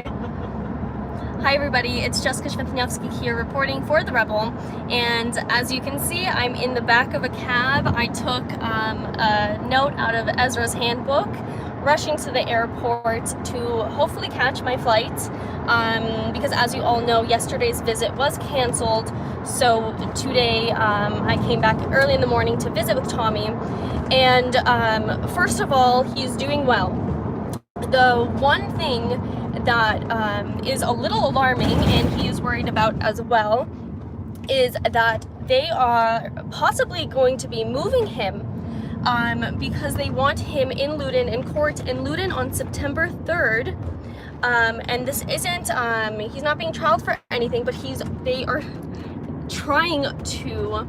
Hi everybody, it's Jessica Schwentniewski here reporting for The Rebel, and as you can see, I'm in the back of a cab. I took a note out of Ezra's handbook, rushing to the airport to hopefully catch my flight, because as you all know, yesterday's visit was cancelled, so today I came back early in the morning to visit with Tommy, and first of all, he's doing well. The one thing that is a little alarming, and he is worried about as well, is that they are possibly going to be moving him because they want him in Loudoun, in court in Loudoun on September 3rd. And this isn't, he's not being trialed for anything, but they are trying to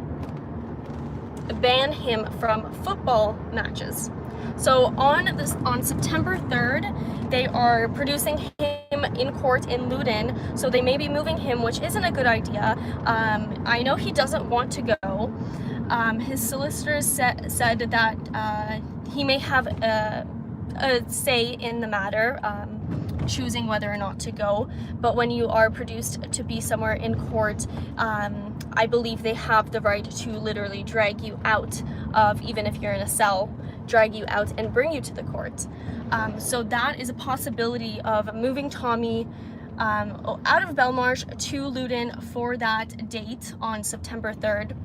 ban him from football matches. So on September 3rd, they are producing him in court in Loudoun, so they may be moving him, which isn't a good idea. I know he doesn't want to go. His solicitors said that he may have a say in the matter, choosing whether or not to go, but when you are produced to be somewhere in court, I believe they have the right to literally drag you out of, even if you're in a cell, drag you out and bring you to the court. So that is a possibility of moving Tommy out of Belmarsh to Loudoun for that date on September 3rd.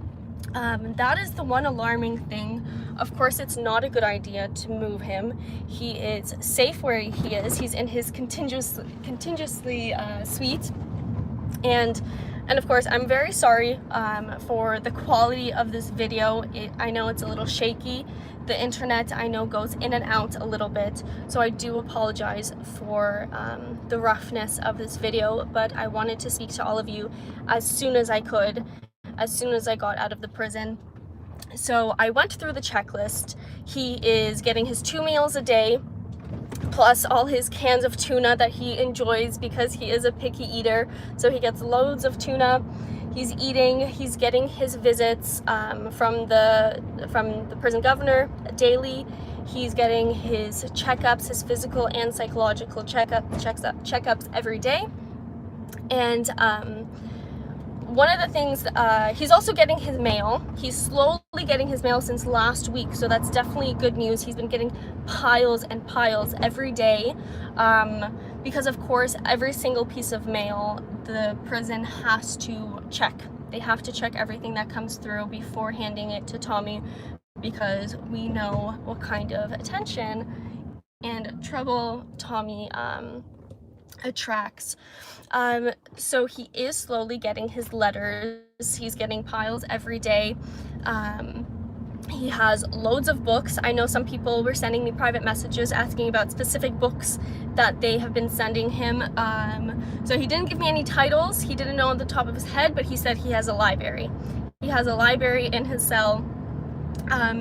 That is the one alarming thing. Of course, it's not a good idea to move him. He is safe where he is. He's in his contingency suite. And of course, I'm very sorry for the quality of this video. I know it's a little shaky. The internet, I know, goes in and out a little bit, so I do apologize for the roughness of this video, but I wanted to speak to all of you as soon as I could, as soon as I got out of the prison. So I went through the checklist. He is getting his 2 meals a day, plus all his cans of tuna that he enjoys because he is a picky eater. So he gets loads of tuna. He's eating, he's getting his visits from the prison governor daily. He's getting his checkups, his physical and psychological checkups every day. And one of the things, he's also getting his mail. He's slowly getting his mail since last week, so that's definitely good news. He's been getting piles and piles every day, because of course every single piece of mail the prison has to check. They have to check everything that comes through before handing it to Tommy, because we know what kind of attention and trouble Tommy attracts. So he is slowly getting his letters. He's getting piles every day. He has loads of books. I know some people were sending me private messages asking about specific books that they have been sending him. So he didn't give me any titles. He didn't know on the top of his head, but he said he has a library. He has a library in his cell.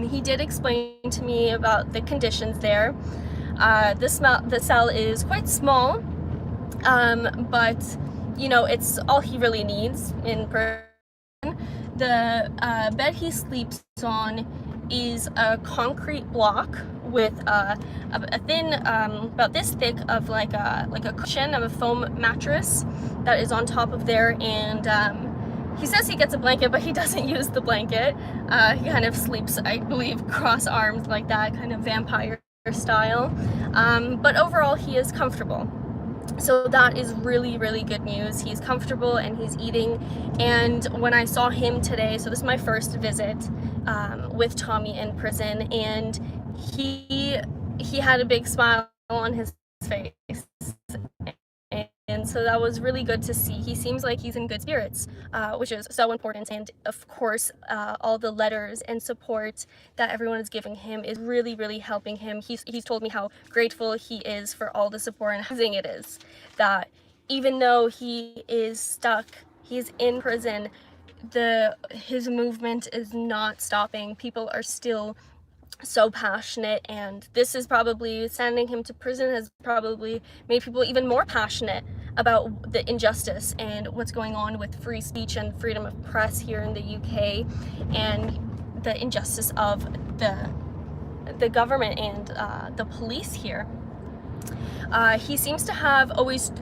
He did explain to me about the conditions there. The cell is quite small, but you know, it's all he really needs in prison. The bed he sleeps on is a concrete block with a thin, about this thick of like a cushion of a foam mattress that is on top of there, and he says he gets a blanket, but he doesn't use the blanket. He kind of sleeps, I believe, cross-armed like that, kind of vampire style, but overall he is comfortable. So that is really, really good news. He's comfortable and he's eating. And when I saw him today, so this is my first visit with Tommy in prison, and he had a big smile on his face. And so that was really good to see. He seems like he's in good spirits, which is so important. And of course, all the letters and support that everyone is giving him is really, really helping him. He's told me how grateful he is for all the support, and how amazing it is that even though he is stuck, he's in prison, his movement is not stopping. People are still so passionate, and this is probably, sending him to prison has probably made people even more passionate about the injustice and what's going on with free speech and freedom of press here in the UK, and the injustice of the government and the police here. He seems to have always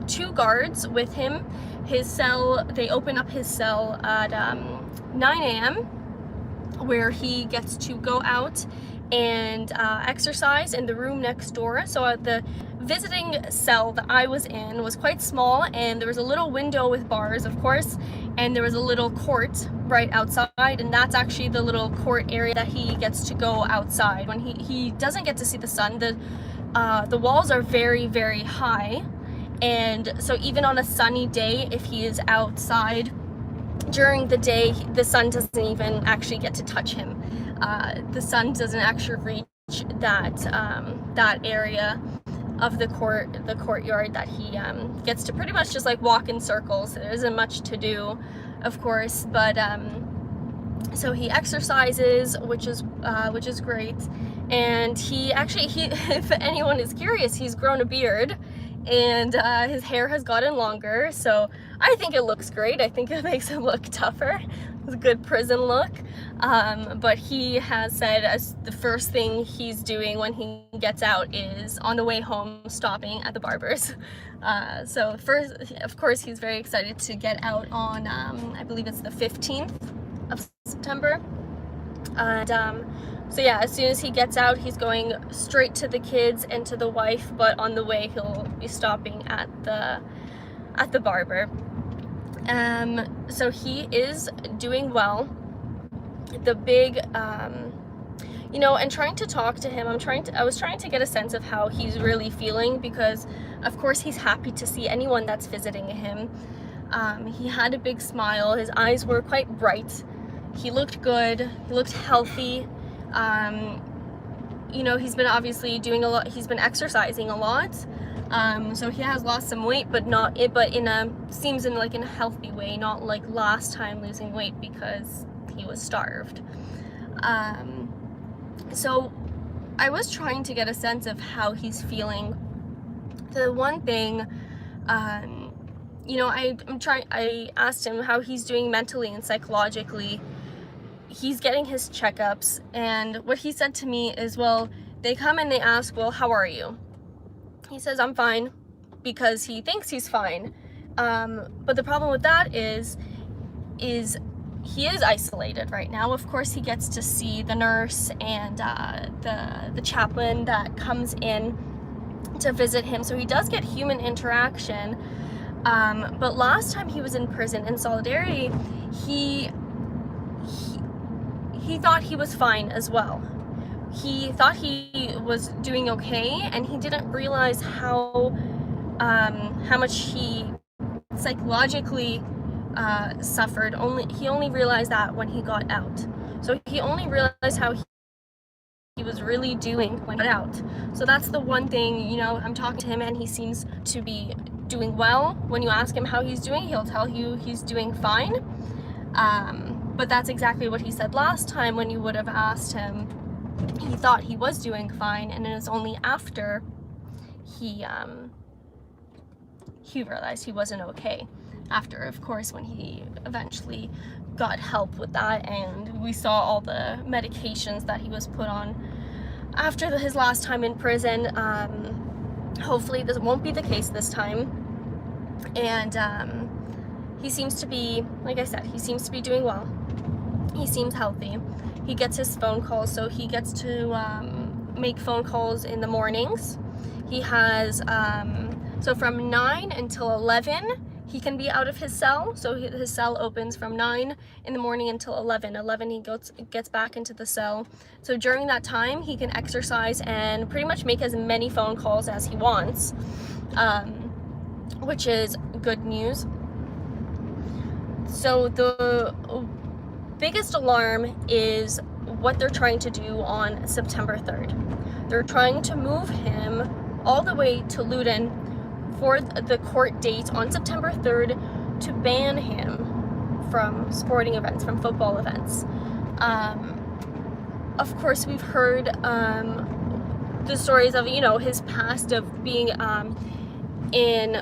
2 guards with him. His cell, they open up his cell at 9 a.m. where he gets to go out and exercise in the room next door. So the visiting cell that I was in was quite small, and there was a little window with bars, of course, and there was a little court right outside, and that's actually the little court area that he gets to go outside when he doesn't get to see the sun. The walls are very, very high, and so even on a sunny day, if he is outside during the day, the sun doesn't even actually get to touch him. The sun doesn't actually reach that area of the courtyard that he gets to pretty much just like walk in circles. There isn't much to do, of course, but so he exercises, which is great. And he if anyone is curious, he's grown a beard, and his hair has gotten longer, so I think it looks great. I think it makes him look tougher. It's a good prison look. But he has said as the first thing he's doing when he gets out is on the way home stopping at the barber's. So first, of course, he's very excited to get out on I believe it's the 15th of September. And so yeah, as soon as he gets out, he's going straight to the kids and to the wife, but on the way he'll be stopping at the barber. So he is doing well. The big, you know, and trying to talk to him, I was trying to get a sense of how he's really feeling, because of course he's happy to see anyone that's visiting him. He had a big smile, his eyes were quite bright, he looked good, he looked healthy. You know, he's been obviously doing a lot, he's been exercising a lot. So he has lost some weight, but seems in like in a healthy way, not like last time losing weight because he was starved. So I was trying to get a sense of how he's feeling. The one thing, you know, I asked him how he's doing mentally and psychologically. He's getting his checkups, and what he said to me is, well, they come and they ask, well, how are you? He says, I'm fine, because he thinks he's fine. But the problem with that is he is isolated right now. Of course, he gets to see the nurse and the chaplain that comes in to visit him, so he does get human interaction. But last time he was in prison in Solidarity, he thought he was fine as well. He thought he was doing okay, and he didn't realize how much he psychologically suffered. He only realized that when he got out. So he only realized how he was really doing when he got out. So that's the one thing, you know, I'm talking to him and he seems to be doing well. When you ask him how he's doing, he'll tell you he's doing fine. But that's exactly what he said last time when you would have asked him. He thought he was doing fine, and it was only after he realized he wasn't okay. After, of course, when he eventually got help with that, and we saw all the medications that he was put on after his last time in prison. Hopefully this won't be the case this time. And he seems to be, like I said, he seems to be doing well. He seems healthy. He gets his phone calls, so he gets to make phone calls in the mornings. He has, so from 9 until 11, he can be out of his cell. So his cell opens from 9 in the morning until 11. 11 he gets back into the cell. So during that time, he can exercise and pretty much make as many phone calls as he wants, which is good news. So the biggest alarm is what they're trying to do on September 3rd. They're trying to move him all the way to Loudoun for the court date on September 3rd to ban him from sporting events, from football events. Of course, we've heard the stories of, you know, his past of being in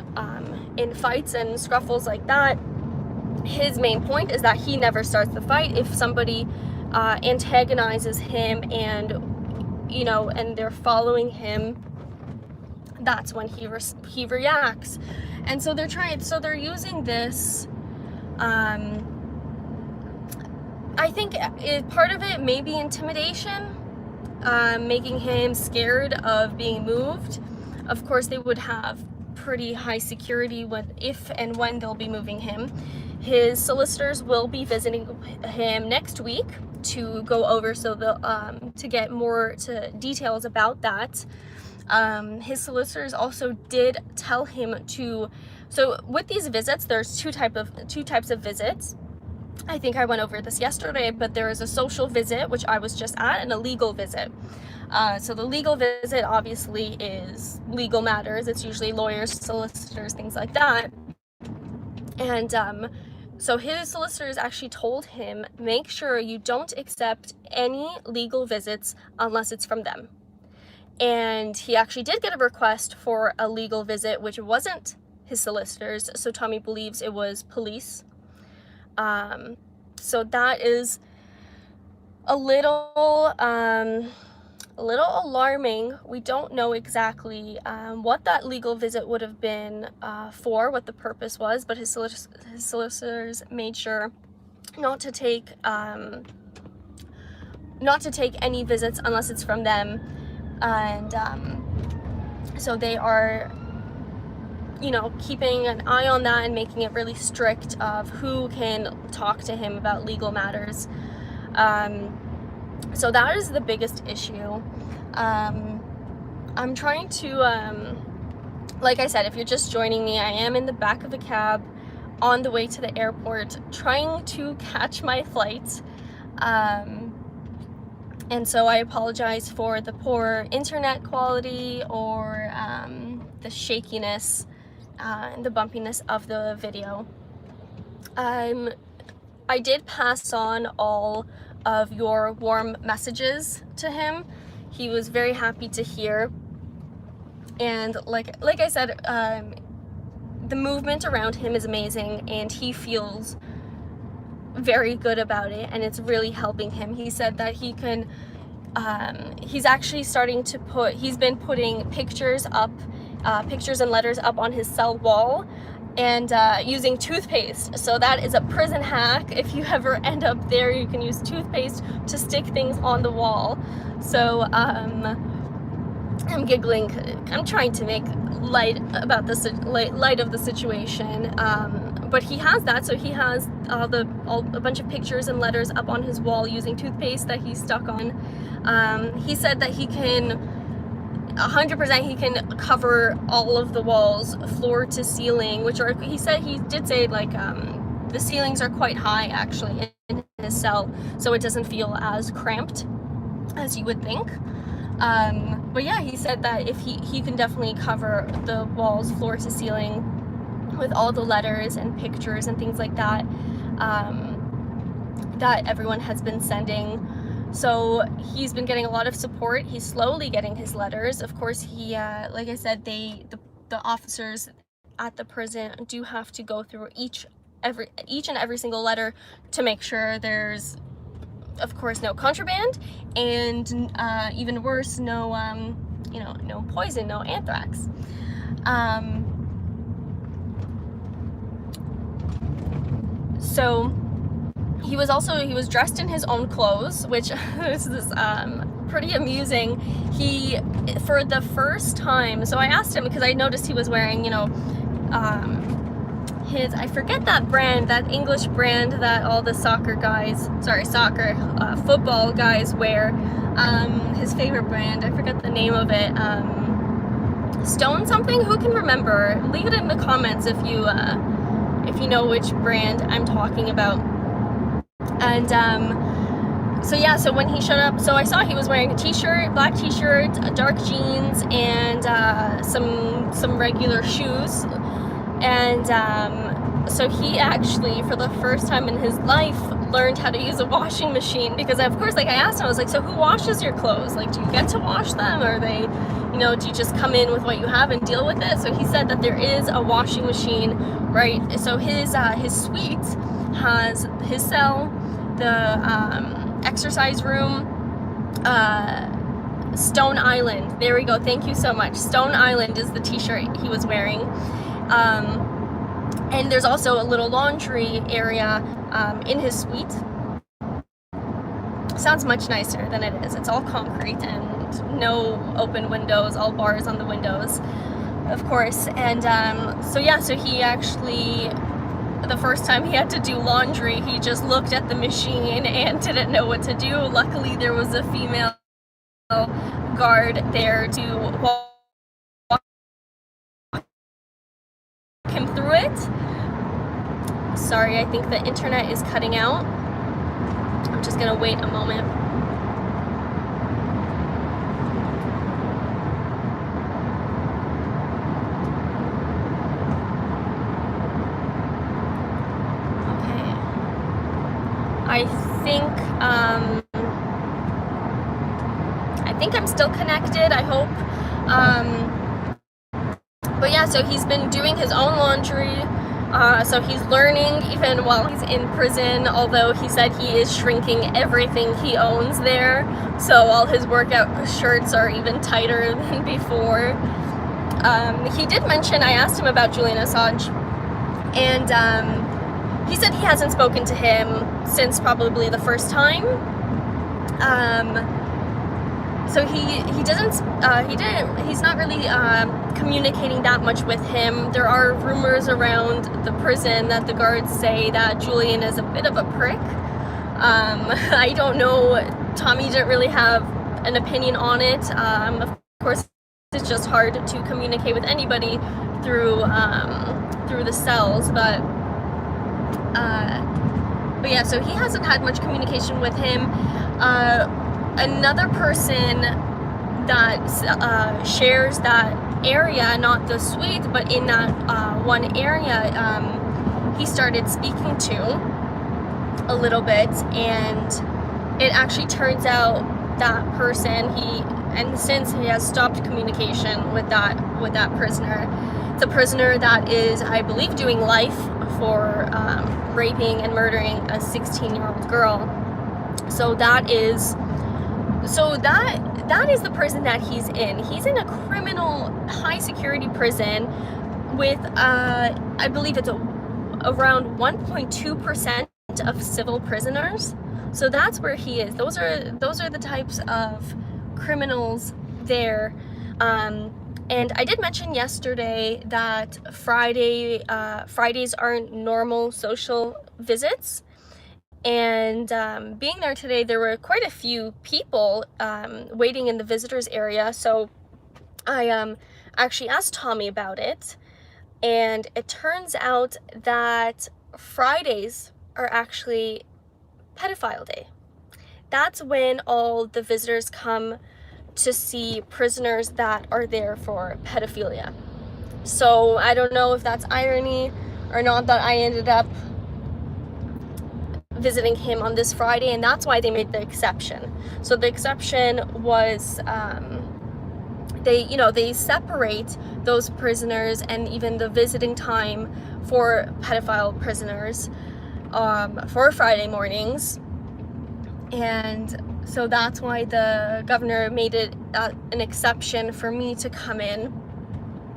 fights and scruffles like that. His main point is that he never starts the fight. If somebody antagonizes him and, you know, and they're following him that's when he reacts. And so they're using this, I think part of it may be intimidation, making him scared of being moved. Of course, they would have pretty high security if and when they'll be moving him. His solicitors will be visiting him next week to go over to get more details about that. His solicitors also did tell him so with these visits, there's two types of visits. I think I went over this yesterday, but there is a social visit, which I was just at, and a legal visit. So the legal visit obviously is legal matters. It's usually lawyers, solicitors, things like that. And so his solicitors actually told him, make sure you don't accept any legal visits unless it's from them. And he actually did get a request for a legal visit, which wasn't his solicitors. So Tommy believes it was police. So that is a little alarming. We don't know exactly what that legal visit would have been for, what the purpose was, but his solicitors made sure not to take any visits unless it's from them. And so they are, keeping an eye on that and making it really strict of who can talk to him about legal matters. So that is the biggest issue. I'm trying to, like I said, if you're just joining me, I am in the back of a cab on the way to the airport trying to catch my flight. And so I apologize for the poor internet quality or the shakiness and the bumpiness of the video. I did pass on all of your warm messages to him. He was very happy to hear. And like I said, the movement around him is amazing, and he feels very good about it, and it's really helping him. He said that he can, he's actually starting to he's been putting pictures and letters up on his cell wall, and using toothpaste. So that is a prison hack. If you ever end up there, you can use toothpaste to stick things on the wall. So I'm giggling. I'm trying to make light about light of the situation. But he has that, so he has a bunch of pictures and letters up on his wall using toothpaste that he's stuck on. He said that he can 100% he can cover all of the walls, floor to ceiling, he did say like the ceilings are quite high actually in his cell, so it doesn't feel as cramped as you would think. But yeah, he said that if he can definitely cover the walls, floor to ceiling, with all the letters and pictures and things like that that everyone has been sending. So he's been getting a lot of support. He's slowly getting his letters. Of course, he, like I said, the officers at the prison do have to go through each and every single letter to make sure there's, of course, no contraband, and even worse, no poison, no anthrax. So he was dressed in his own clothes, which is pretty amusing. He, for the first time, so I asked him, because I noticed he was wearing, I forget that brand, that English brand that all the football guys wear. His favorite brand, I forget the name of it. Stone something? Who can remember? Leave it in the comments if you know which brand I'm talking about. And so when he showed up, so I saw he was wearing a t-shirt, black t-shirt, dark jeans, and some regular shoes. And so he actually, for the first time in his life, learned how to use a washing machine, because of course, like I asked him, I was like, so who washes your clothes? Like, do you get to wash them, or they, do you just come in with what you have and deal with it? So he said that there is a washing machine, right? So his suite has his cell, the exercise room, Stone Island. There we go. Thank you so much. Stone Island is the t-shirt he was wearing. And there's also a little laundry area in his suite. Sounds much nicer than it is. It's all concrete and no open windows, all bars on the windows, of course. And so yeah, so he actually, the first time he had to do laundry, he just looked at the machine and didn't know what to do. Luckily, there was a female guard there to walk him through it. Sorry, I think the internet is cutting out. I'm just gonna wait a moment. Okay. I think I'm still connected, I hope. But yeah, so he's been doing his own laundry. So he's learning even while he's in prison, although he said he is shrinking everything he owns there. So all his workout shirts are even tighter than before. He did mention, I asked him about Julian Assange, and he said he hasn't spoken to him since probably the first time. So he's not really communicating that much with him. There are rumors around the prison that the guards say that Julian is a bit of a prick. I don't know, Tommy didn't really have an opinion on it. Of course, it's just hard to communicate with anybody through the cells, but yeah, so he hasn't had much communication with him. Another person that shares that area, not the suite, but in that one area, he started speaking to a little bit, and it actually turns out that person, since he has stopped communication with that prisoner, it's a prisoner that is, I believe, doing life for raping and murdering a 16-year-old girl. So that is the prison that he's in. He's in a criminal high security prison with I believe it's around 1.2% of civil prisoners. So that's where he is. Those are the types of criminals there. And I did mention yesterday that Fridays aren't normal social visits. And being there today, there were quite a few people waiting in the visitors area. So I actually asked Tommy about it, and it turns out that Fridays are actually pedophile day. That's when all the visitors come to see prisoners that are there for pedophilia. So I don't know if that's irony or not that I ended up visiting him on this Friday, and that's why they made the exception. So the exception was they separate those prisoners and even the visiting time for pedophile prisoners for Friday mornings. And so that's why the governor made it an exception for me to come in,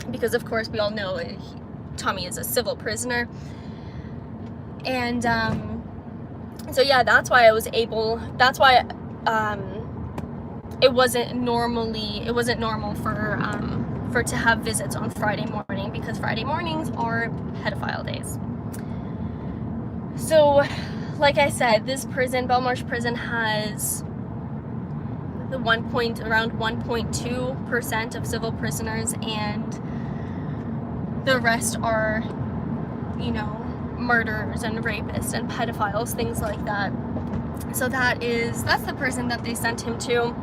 because of course we all know Tommy is a civil prisoner. And so yeah, that's why it wasn't normal for to have visits on Friday morning, because Friday mornings are pedophile days. So like I said, this prison, Belmarsh prison, has around 1.2% of civil prisoners, and the rest are, murderers and rapists and pedophiles, things like that. So that's the prison that they sent him to.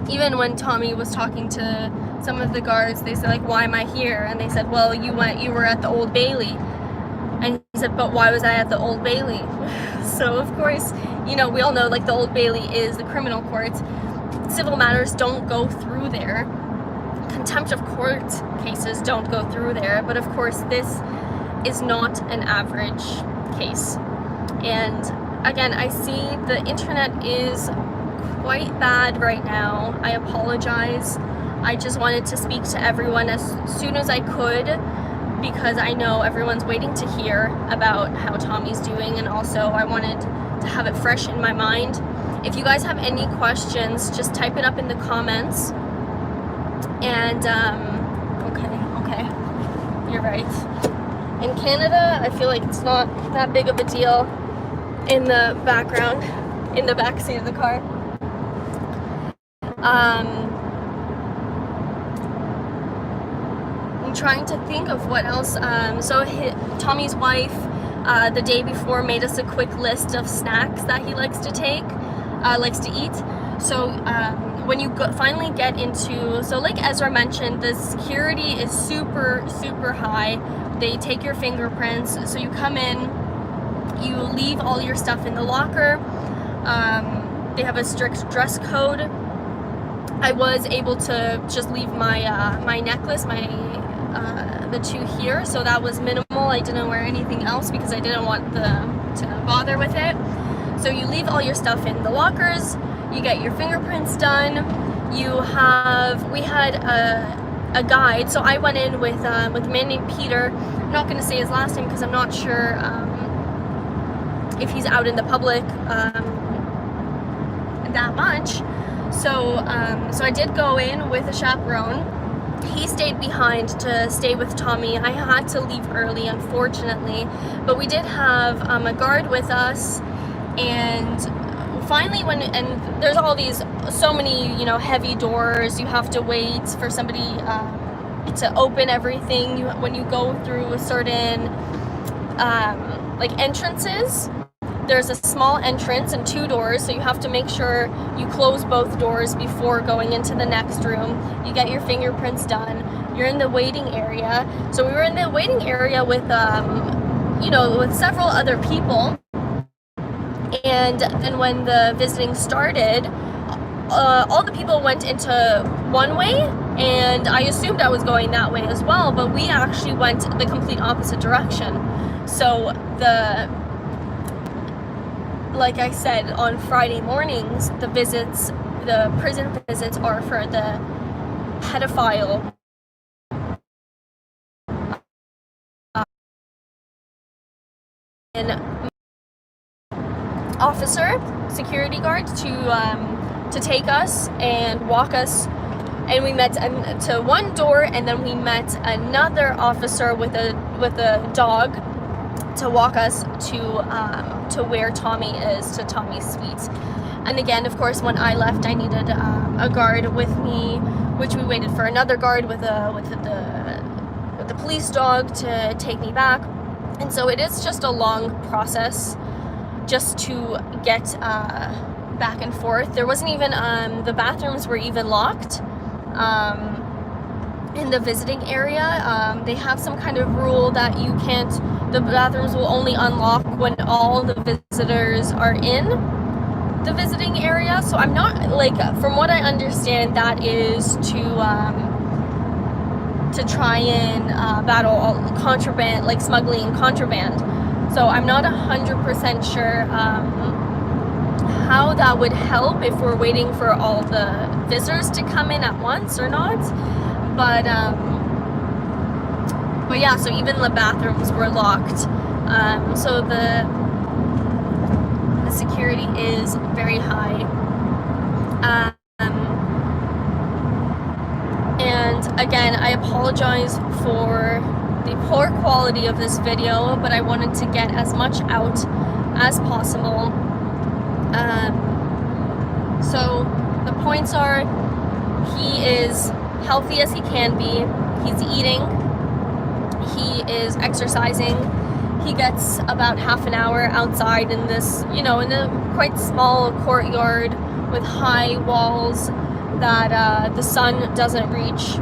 Even when Tommy was talking to some of the guards, they said, like, why am I here? And they said, well, you were at the Old Bailey. And he said, but why was I at the Old Bailey? So of course, we all know, like, the Old Bailey is the criminal court. Civil matters don't go through there. Contempt of court cases don't go through there. But of course, this is not an average case. And again, I see the internet is quite bad right now. I apologize. I just wanted to speak to everyone as soon as I could, because I know everyone's waiting to hear about how Tommy's doing, and also I wanted to have it fresh in my mind. If you guys have any questions, just type it up in the comments. And okay, you're right. In Canada, I feel like it's not that big of a deal in the background, in the back seat of the car. I'm trying to think of what else. Tommy's wife, the day before, made us a quick list of snacks that he likes to eat. So when you finally get into, so like Ezra mentioned, the security is super, super high. They take your fingerprints. So you come in, you leave all your stuff in the locker. They have a strict dress code. I was able to just leave my my necklace, the two here, so that was minimal. I didn't wear anything else because I didn't want to bother with it. So you leave all your stuff in the lockers, you get your fingerprints done. We had a guide, so I went in with a man named Peter. I'm not going to say his last name because I'm not sure if he's out in the public that much. So I did go in with a chaperone. He stayed behind to stay with Tommy. I had to leave early, unfortunately, but we did have a guard with us. And finally, and there's all these, so many, heavy doors. You have to wait for somebody to open everything. When you go through a certain entrances, there's a small entrance and two doors, so you have to make sure you close both doors before going into the next room. You get your fingerprints done. You're in the waiting area. So we were in the waiting area with with several other people. And then when the visiting started, all the people went into one way, and I assumed I was going that way as well, but we actually went the complete opposite direction. So like I said, on Friday mornings, the prison visits are for the pedophile security guard to take us and walk us, and we met to one door, and then we met another officer with a dog to walk us to where Tommy is, to Tommy's suite. And again, of course, when I left, I needed a guard with me, which we waited for another guard with the police dog to take me back. And so it is just a long process just to get back and forth. There wasn't even the bathrooms were even locked in the visiting area. They have some kind of rule that the bathrooms will only unlock when all the visitors are in the visiting area. So I'm not, from what I understand, that is to try and battle contraband, like smuggling contraband. So I'm not 100% sure how that would help if we're waiting for all the visitors to come in at once or not. But yeah, so even the bathrooms were locked. So the security is very high. And again, I apologize for the poor quality of this video, but I wanted to get as much out as possible. So the points are, he is healthy as he can be. He's eating. He is exercising. He gets about half an hour outside in this, in a quite small courtyard with high walls that the sun doesn't reach.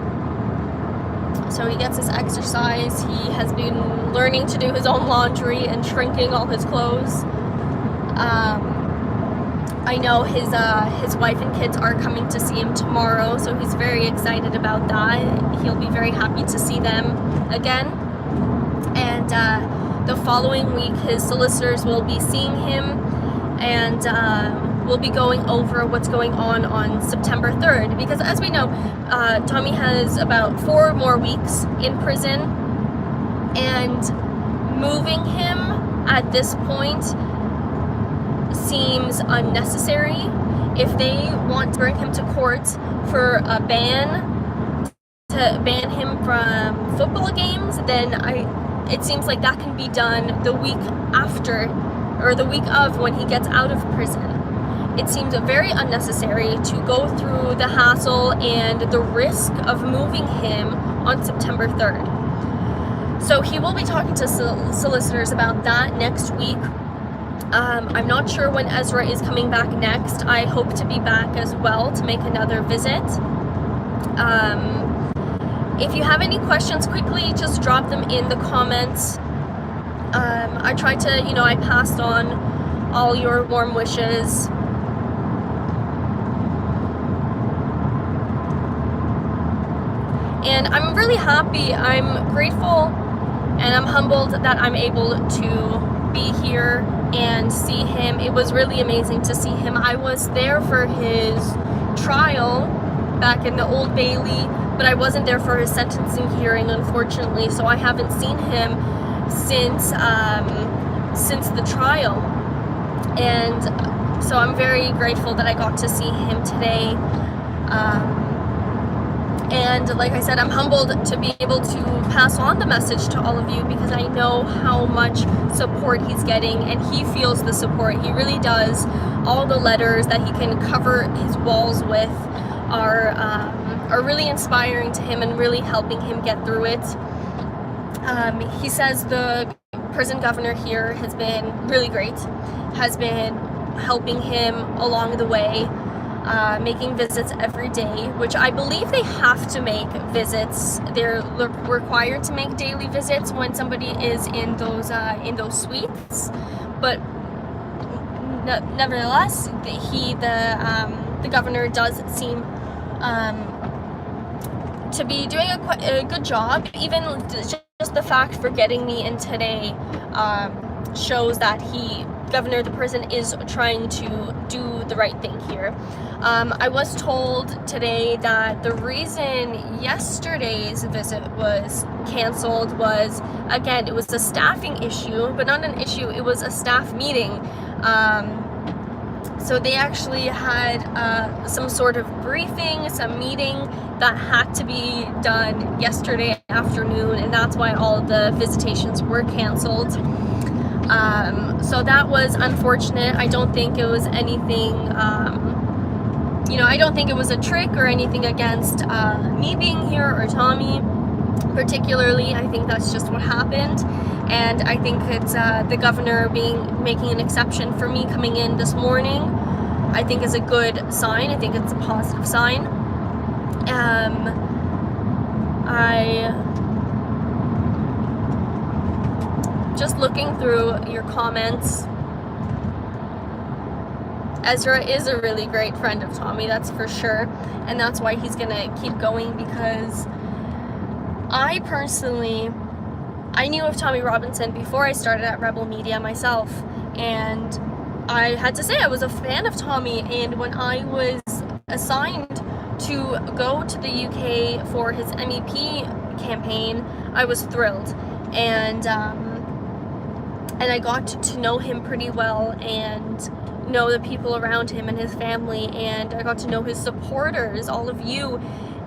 So he gets his exercise. He has been learning to do his own laundry and shrinking all his clothes. I know his wife and kids are coming to see him tomorrow, so he's very excited about that. He'll be very happy to see them again. And the following week, his solicitors will be seeing him, and we'll be going over what's going on September 3rd, because as we know, Tommy has about 4 more weeks in prison, and moving him at this point seems unnecessary. If they want to bring him to court for a to ban him from football games, then it seems like that can be done the week after, or the week of, when he gets out of prison. It seems very unnecessary to go through the hassle and the risk of moving him on September 3rd. So he will be talking to solicitors about that next week. I'm not sure when Ezra is coming back next. I hope to be back as well to make another visit. If you have any questions, quickly just drop them in the comments. I tried to, I passed on all your warm wishes. And I'm really happy, I'm grateful, and I'm humbled that I'm able to be here and see him. It was really amazing to see him. I was there for his trial back in the Old Bailey, but I wasn't there for his sentencing hearing, unfortunately, so I haven't seen him since the trial. And so I'm very grateful that I got to see him today. And like I said, I'm humbled to be able to pass on the message to all of you, because I know how much support he's getting, and he feels the support. He really does. All the letters that he can cover his walls with are really inspiring to him and really helping him get through it. He says the prison governor here has been really great, has been helping him along the way, making visits every day, which I believe they have to make visits. They're required to make daily visits when somebody is in those suites. But nevertheless, the governor does seem to be doing a good job. Even just the fact for getting me in today shows that governor of the prison is trying to do the right thing here. I was told today that the reason yesterday's visit was canceled was, again, it was a staffing issue, but not an issue, it was a staff meeting. So they actually had some sort of briefing, some meeting that had to be done yesterday afternoon, and that's why all of the visitations were canceled. So that was unfortunate. I don't think it was anything, I don't think it was a trick or anything against me being here or Tommy particularly. I think that's just what happened. And I think it's the governor making an exception for me coming in this morning, I think is a good sign. I think it's a positive sign. Just looking through your comments, Ezra is a really great friend of Tommy, that's for sure, and that's why he's gonna keep going, because I knew of Tommy Robinson before I started at Rebel Media myself, and I had to say I was a fan of Tommy. And when I was assigned to go to the UK for his MEP campaign, I was thrilled, and I got to know him pretty well and know the people around him and his family, and I got to know his supporters, all of you.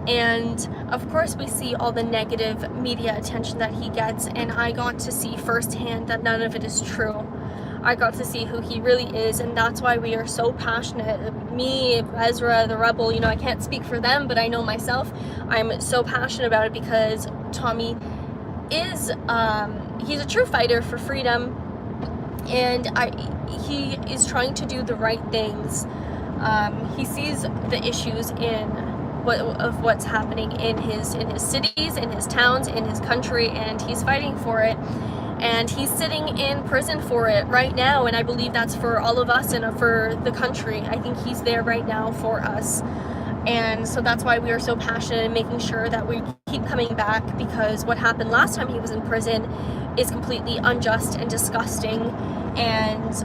And of course we see all the negative media attention that he gets, and I got to see firsthand that none of it is true. I got to see who he really is, and that's why we are so passionate. Me, Ezra, the Rebel, I can't speak for them, but I know myself, I'm so passionate about it, because Tommy is, he's a true fighter for freedom, and he is trying to do the right things. He sees the issues of what's happening in his cities, in his towns, in his country, and he's fighting for it. And he's sitting in prison for it right now, and I believe that's for all of us and for the country. I think he's there right now for us. And so that's why we are so passionate in making sure that we keep coming back, because what happened last time he was in prison is completely unjust and disgusting, and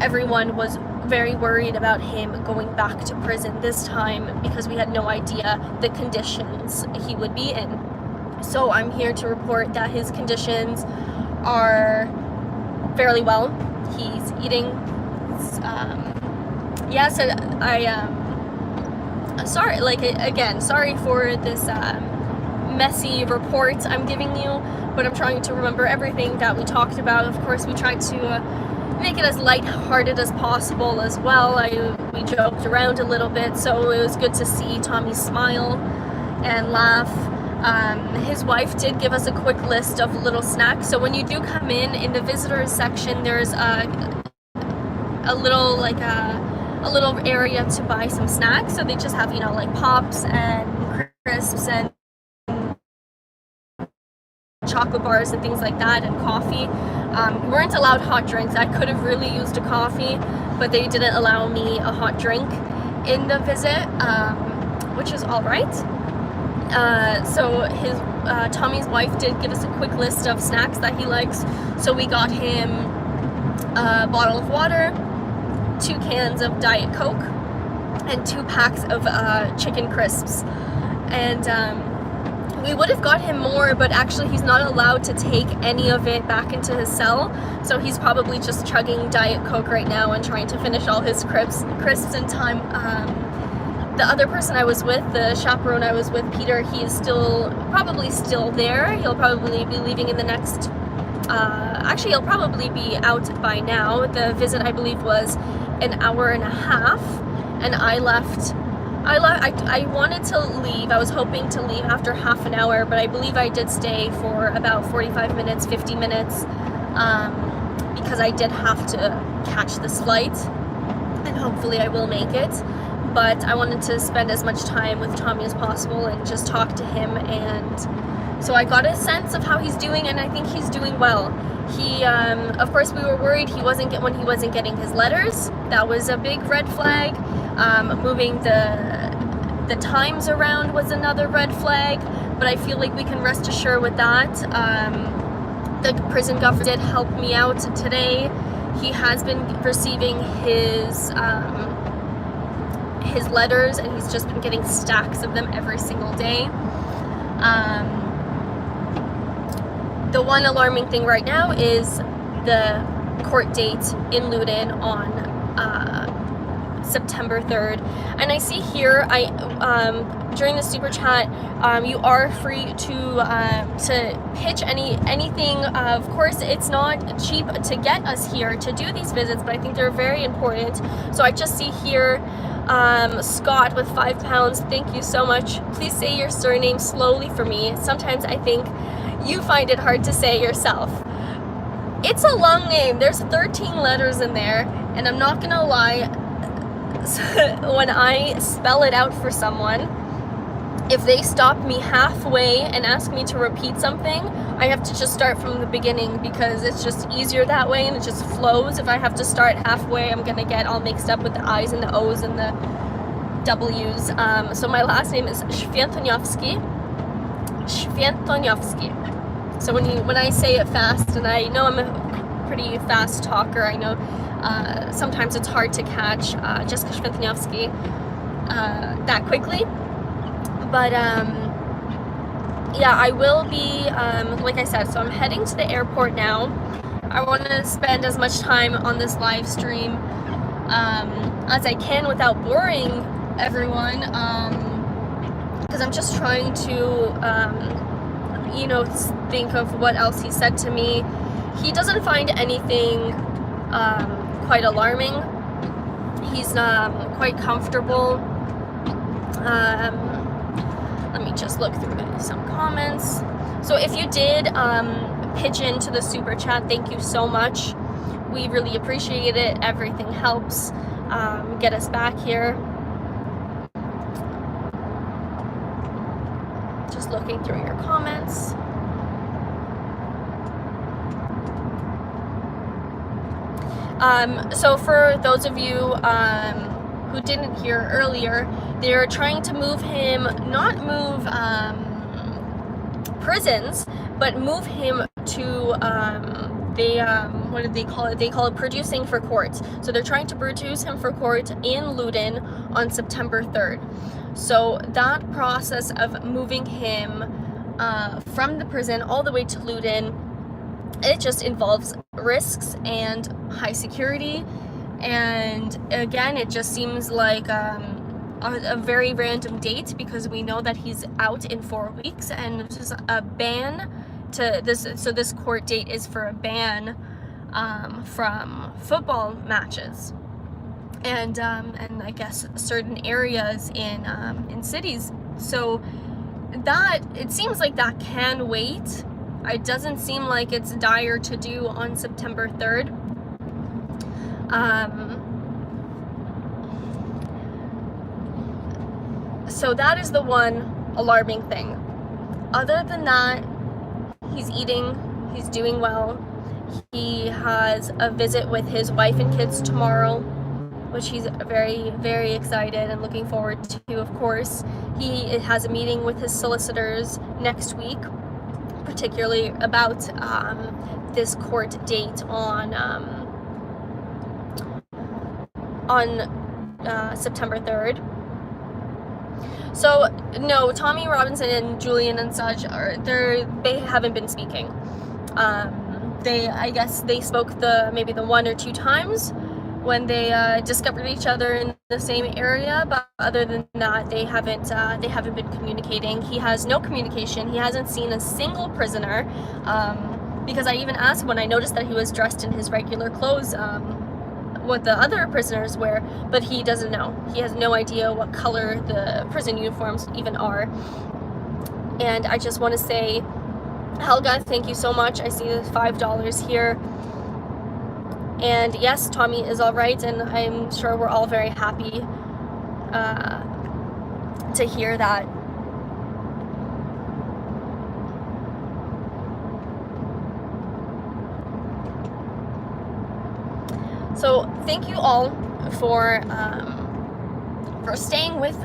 everyone was very worried about him going back to prison this time because we had no idea the conditions he would be in. So I'm here to report that his conditions are fairly well. He's eating. So sorry, like, again, sorry for this messy report I'm giving you, but I'm trying to remember everything that we talked about. Of course, we tried to make it as light-hearted as possible as well. We joked around a little bit, so it was good to see Tommy smile and laugh. His wife did give us a quick list of little snacks. So when you do come in the visitors section, there's a little area to buy some snacks. So they just have, you know, like pops and crisps and chocolate bars and things like that, and coffee. We weren't allowed hot drinks. I could have really used a coffee, but they didn't allow me a hot drink in the visit, which is all right. So his Tommy's wife did give us a quick list of snacks that he likes. So we got him a bottle of water, 2 cans of Diet Coke, and 2 packs of chicken crisps. And we would have got him more, but actually he's not allowed to take any of it back into his cell. So he's probably just chugging Diet Coke right now and trying to finish all his crisps in time. The other person I was with, the chaperone I was with, Peter, he's probably still there. He'll probably be leaving in the next, actually he'll probably be out by now. The visit, I believe, was an hour and a half, and I wanted to leave. I was hoping to leave after half an hour, but I believe I did stay for about 45 minutes, 50 minutes, because I did have to catch this flight, and hopefully I will make it. But I wanted to spend as much time with Tommy as possible and just talk to him, and so I got a sense of how he's doing, and I think he's doing well. He, of course, we were worried when he wasn't getting his letters. That was a big red flag. Moving the times around was another red flag, but I feel like we can rest assured with that. The prison governor did help me out today. He has been receiving his letters, and he's just been getting stacks of them every single day. The one alarming thing right now is the court date in Loudoun on September 3rd. And I see here, during the super chat, you are free to pitch anything. Of course, it's not cheap to get us here to do these visits, but I think they're very important. So I just see here, Scott with £5. Thank you so much. Please say your surname slowly for me. Sometimes I think you find it hard to say yourself. It's a long name. There's 13 letters in there, and I'm not gonna lie, when I spell it out for someone, if they stop me halfway and ask me to repeat something, I have to just start from the beginning, because it's just easier that way and it just flows. If I have to start halfway, I'm gonna get all mixed up with the I's and the O's and the W's. So my last name is Świętoniowski. So when I say it fast, and I know I'm a pretty fast talker, I know sometimes it's hard to catch Jessica Świętoniowski that quickly, but yeah, I will be, like I said, so I'm heading to the airport now. I want to spend as much time on this live stream as I can without boring everyone, because I'm just trying to think of what else he said to me. He doesn't find anything quite alarming. He's quite comfortable. Let me just look through some comments. So if you did pitch into the super chat, thank you so much. We really appreciate it. Everything helps get us back here. Just looking through your comments. So for those of you who didn't hear earlier, they're trying to move him, not move prisons, but move him to what did they call it? They call it producing for court. So they're trying to produce him for court in Loudoun on September 3rd. So that process of moving him from the prison all the way to Loudoun, it just involves risks and high security. And again, it just seems like a very random date, because we know that he's out in 4 weeks, and this is a ban to this. So this court date is for a ban from football matches, and I guess certain areas in cities. So that, it seems like that can wait. It doesn't seem like it's dire to do on September 3rd. So that is the one alarming thing. Other than that, he's eating, he's doing well. He has a visit with his wife and kids tomorrow, which he's very, very excited and looking forward to, of course. He has a meeting with his solicitors next week, particularly about this court date on September 3rd. So no, Tommy Robinson and Julian and such they haven't been speaking. I guess they spoke maybe the 1 or 2 times when they discovered each other in the same area, but other than that, they haven't been communicating. He has no communication. He hasn't seen a single prisoner, because I even asked when I noticed that he was dressed in his regular clothes, what the other prisoners wear, but he doesn't know. He has no idea what color the prison uniforms even are. And I just want to say, Helga, thank you so much. I see the $5 here. And yes, Tommy is all right, and I'm sure we're all very happy to hear that. So thank you all for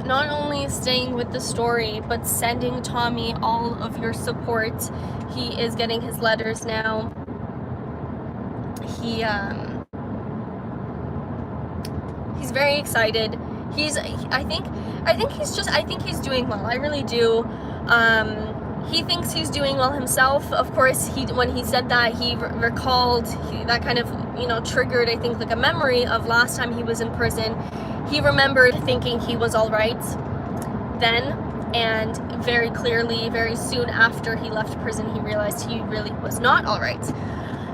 not only staying with the story, but sending Tommy all of your support. He is getting his letters now. He's very excited. I think he's doing well. I really do. He thinks he's doing well himself. Of course, when he said that, he recalled that kind of, triggered, I think, like a memory of last time he was in prison. He remembered thinking he was all right then, and very clearly, very soon after he left prison, he realized he really was not all right.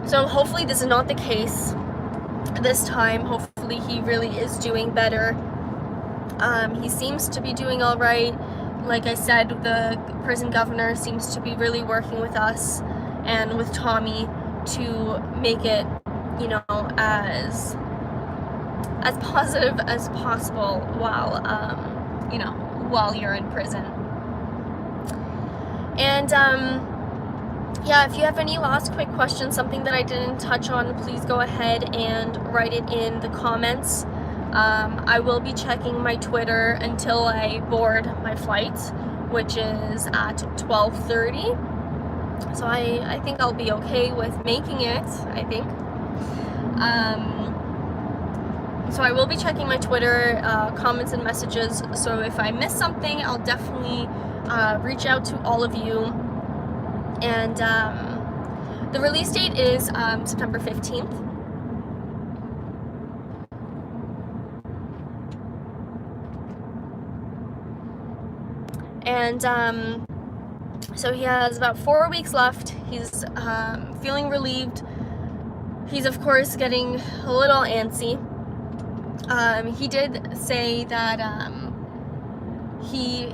So hopefully this is not the case this time. Hopefully he really is doing better. He seems to be doing all right. Like I said, the prison governor seems to be really working with us and with Tommy to make it, as positive as possible while you're in prison. And yeah, if you have any last quick questions, something that I didn't touch on, please go ahead and write it in the comments. I will be checking my Twitter until I board my flight, which is at 12:30. So I think I'll be okay with making it, I think. So I will be checking my Twitter comments and messages. So if I miss something, I'll definitely reach out to all of you. And the release date is September 15th. And so he has about 4 weeks left. He's feeling relieved. He's of course getting a little antsy. He did say that he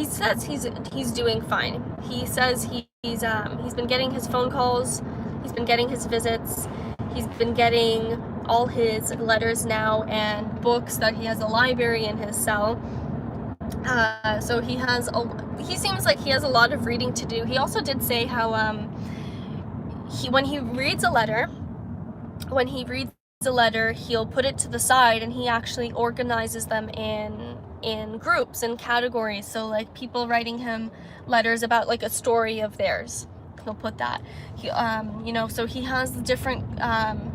says he's doing fine. He says he's been getting his phone calls, he's been getting his visits, he's been getting all his letters now and books, that he has a library in his cell. So he seems like he has a lot of reading to do. He also did say how when he reads a letter, he'll put it to the side and he actually organizes them in groups and categories. So like people writing him letters about like a story of theirs. he'll put that. He, you know, so he has different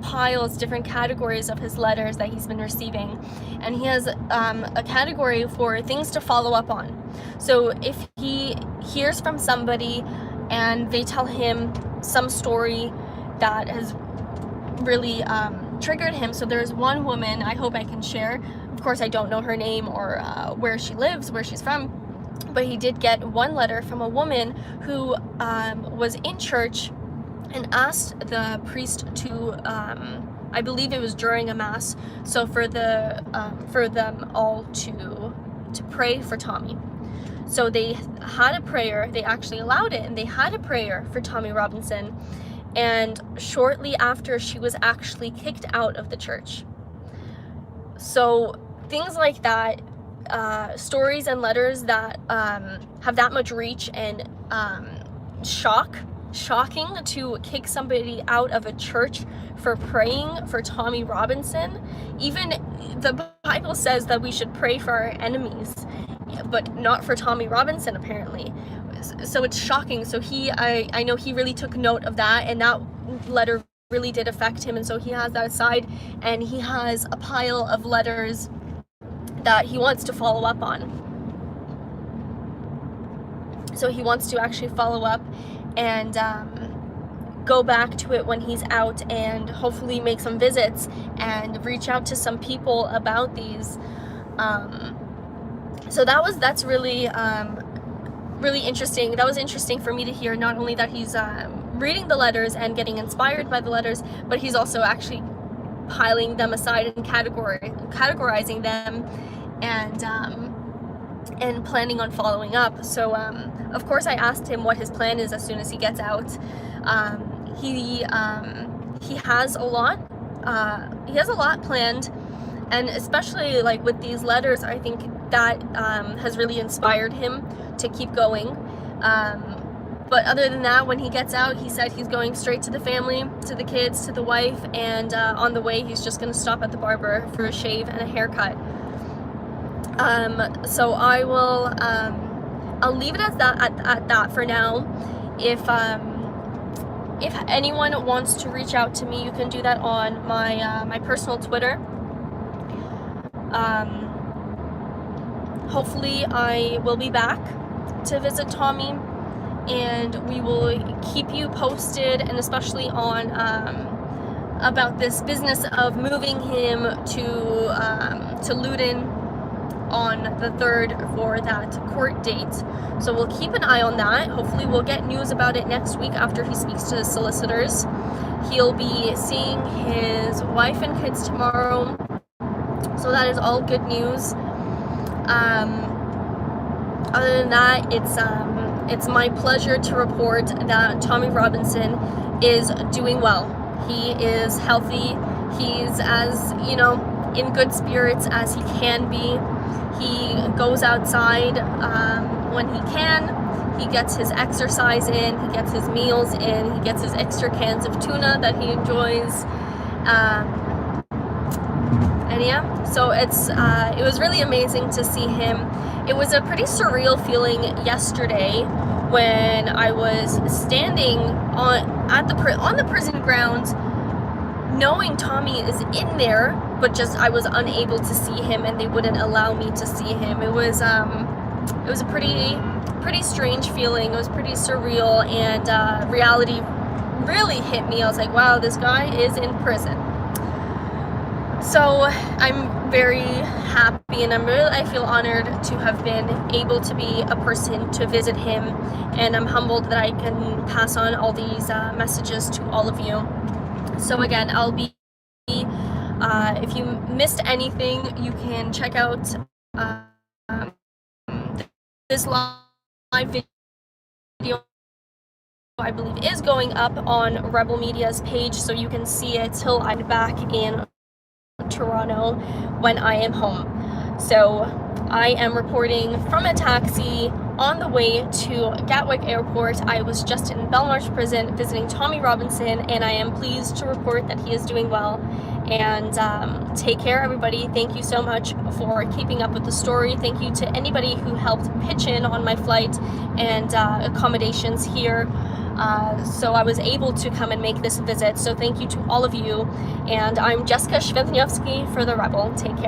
piles, different categories of his letters that he's been receiving, and he has a category for things to follow up on. So if he hears from somebody and they tell him some story that has really triggered him. So there's one woman, I hope I can share. Of course, I don't know her name or where she lives, where she's from, but he did get one letter from a woman who was in church and asked the priest to, I believe it was during a mass, so for them all to pray for Tommy. So they had a prayer, they actually allowed it, and they had a prayer for Tommy Robinson, and shortly after, she was actually kicked out of the church. So things like that, stories and letters that have that much reach and shocking to kick somebody out of a church for praying for Tommy Robinson. Even the Bible says that we should pray for our enemies, but not for Tommy Robinson, apparently. So it's shocking. So I know he really took note of that, and that letter really did affect him, and so he has that aside, and he has a pile of letters that he wants to follow up on. So he wants to actually follow up and go back to it when he's out, and hopefully make some visits and reach out to some people about these. So that's really really interesting. That was interesting for me to hear, not only that he's reading the letters and getting inspired by the letters, but he's also actually piling them aside and categorizing them, and planning on following up. So of course I asked him what his plan is as soon as he gets out. He has a lot planned, and especially like with these letters, I think that has really inspired him to keep going. But other than that, when he gets out, he said he's going straight to the family, to the kids, to the wife, and on the way he's just going to stop at the barber for a shave and a haircut. So I will I'll leave it at that for now. If anyone wants to reach out to me, you can do that on my personal Twitter. Hopefully I will be back to visit Tommy, and we will keep you posted, and especially on about this business of moving him to Loudon on the 3rd for that court date. So we'll keep an eye on that. Hopefully we'll get news about it next week after he speaks to his solicitors. He'll be seeing his wife and kids tomorrow, so that is all good news. Other than that, it's my pleasure to report that Tommy Robinson is doing well. He is healthy. He's as, in good spirits as he can be. He goes outside when he can. He gets his exercise in. He gets his meals in. He gets his extra cans of tuna that he enjoys. And yeah, so it was really amazing to see him. It was a pretty surreal feeling yesterday when I was standing on the prison grounds, knowing Tommy is in there, but I was unable to see him, and they wouldn't allow me to see him. It was a pretty strange feeling. It was pretty surreal, and reality really hit me. I was like, wow, this guy is in prison. So I'm very happy, and I feel honored to have been able to be a person to visit him, and I'm humbled that I can pass on all these messages to all of you. So again, I'll be, if you missed anything, you can check out this live video, I believe, is going up on Rebel Media's page, so you can see it till I'm back in Toronto when I am home. So I am reporting from a taxi on the way to Gatwick Airport. I was just in Belmarsh Prison visiting Tommy Robinson, and I am pleased to report that he is doing well. And take care, everybody. Thank you so much for keeping up with the story. Thank you to anybody who helped pitch in on my flight and accommodations here. So I was able to come and make this visit. So thank you to all of you. And I'm Jessica Świętniowski for The Rebel. Take care.